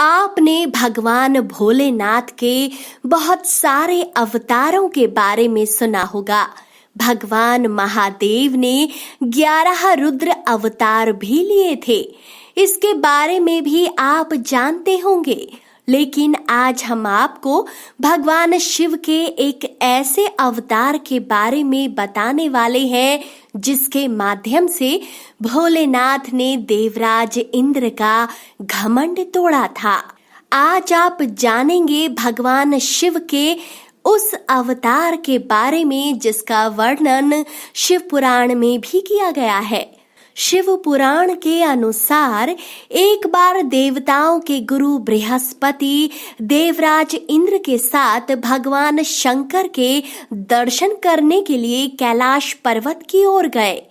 आपने भगवान भोलेनाथ के बहुत सारे अवतारों के बारे में सुना होगा। भगवान महादेव ने 11 रुद्र अवतार भी लिए थे। इसके बारे में भी आप जानते होंगे, लेकिन आज हम आपको भगवान शिव के एक ऐसे अवतार के बारे में बताने वाले हैं जिसके माध्यम से भोलेनाथ ने देवराज इंद्र का घमंड तोड़ा था। आज आप जानेंगे भगवान शिव के उस अवतार के बारे में जिसका वर्णन शिव पुराण में भी किया गया है। शिव पुराण के अनुसार एक बार देवताओं के गुरु बृहस्पति देवराज इंद्र के साथ भगवान शंकर के दर्शन करने के लिए कैलाश पर्वत की ओर गए।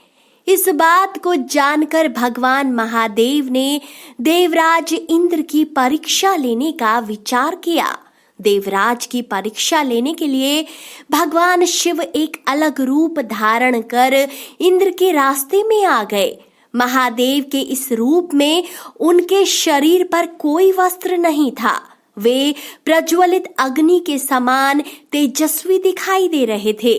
इस बात को जानकर भगवान महादेव ने देवराज इंद्र की परीक्षा लेने का विचार किया। देवराज की परीक्षा लेने के लिए भगवान शिव एक अलग रूप धारण कर इंद्र के रास्ते में आ गए। महादेव के इस रूप में उनके शरीर पर कोई वस्त्र नहीं था। वे प्रज्वलित अग्नि के समान तेजस्वी दिखाई दे रहे थे।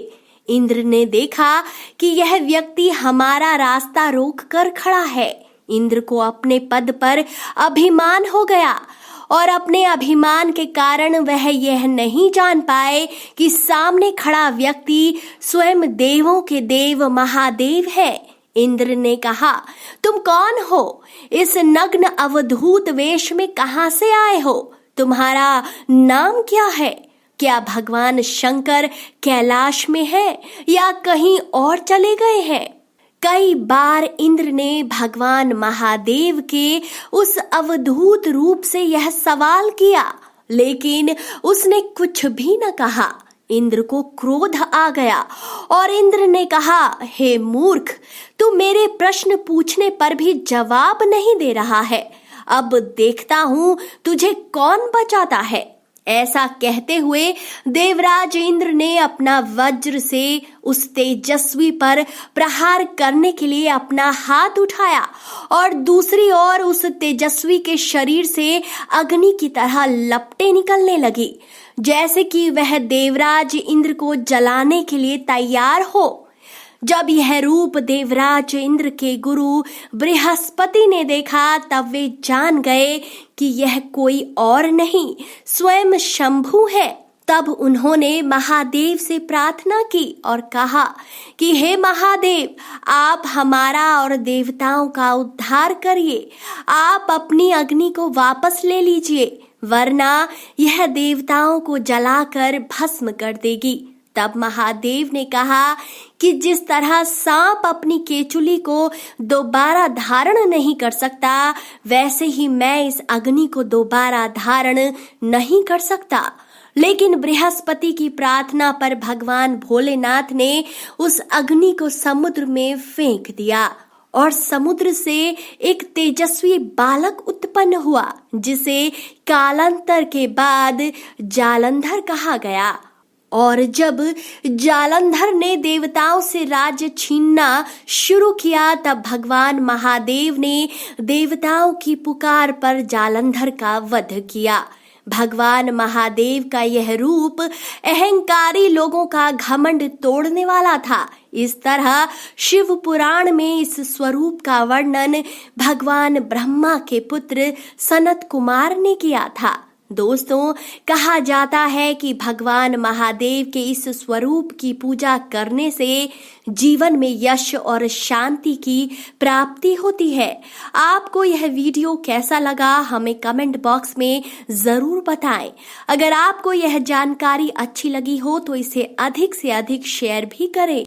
इंद्र ने देखा कि यह व्यक्ति हमारा रास्ता रोक कर खड़ा है। इंद्र को अपने पद पर अभिमान हो गया और अपने अभिमान के कारण वह यह नहीं जान पाए कि सामने खड़ा व्यक्ति स्वयं देवों के देव महादेव है। इंद्र ने कहा, तुम कौन हो? इस नग्न अवधूत वेश में कहां से आए हो? तुम्हारा नाम क्या है? क्या भगवान शंकर कैलाश में है या कहीं और चले गए हैं? कई बार इंद्र ने भगवान महादेव के उस अवधूत रूप से यह सवाल किया, लेकिन उसने कुछ भी न कहा। इंद्र को क्रोध आ गया और इंद्र ने कहा, हे मूर्ख, तू मेरे प्रश्न पूछने पर भी जवाब नहीं दे रहा है। अब देखता हूँ तुझे कौन बचाता है। ऐसा कहते हुए देवराज इंद्र ने अपना वज्र से उस तेजस्वी पर प्रहार करने के लिए अपना हाथ उठाया और दूसरी ओर उस तेजस्वी के शरीर से अग्नि की तरह लपटें निकलने लगी, जैसे कि वह देवराज इंद्र को जलाने के लिए तैयार हो। जब यह रूप देवराज इंद्र के गुरु बृहस्पति ने देखा तब वे जान गए कि यह कोई और नहीं स्वयं शंभु है। तब उन्होंने महादेव से प्रार्थना की और कहा कि हे महादेव, आप हमारा और देवताओं का उद्धार करिए। आप अपनी अग्नि को वापस ले लीजिए, वरना यह देवताओं को जलाकर भस्म कर देगी। तब महादेव ने कहा कि जिस तरह सांप अपनी केचुली को दोबारा धारण नहीं कर सकता, वैसे ही मैं इस अग्नि को दोबारा धारण नहीं कर सकता। लेकिन बृहस्पति की प्रार्थना पर भगवान भोलेनाथ ने उस अग्नि को समुद्र में फेंक दिया और समुद्र से एक तेजस्वी बालक उत्पन्न हुआ, जिसे कालांतर के बाद जालंधर कहा गया। और जब जालंधर ने देवताओं से राज्य छीनना शुरू किया तब भगवान महादेव ने देवताओं की पुकार पर जालंधर का वध किया। भगवान महादेव का यह रूप अहंकारी लोगों का घमंड तोड़ने वाला था। इस तरह शिव पुराण में इस स्वरूप का वर्णन भगवान ब्रह्मा के पुत्र सनत कुमार ने किया था। दोस्तों, कहा जाता है कि भगवान महादेव के इस स्वरूप की पूजा करने से जीवन में यश और शांति की प्राप्ति होती है। आपको यह वीडियो कैसा लगा हमें कमेंट बॉक्स में जरूर बताएं। अगर आपको यह जानकारी अच्छी लगी हो तो इसे अधिक से अधिक शेयर भी करें।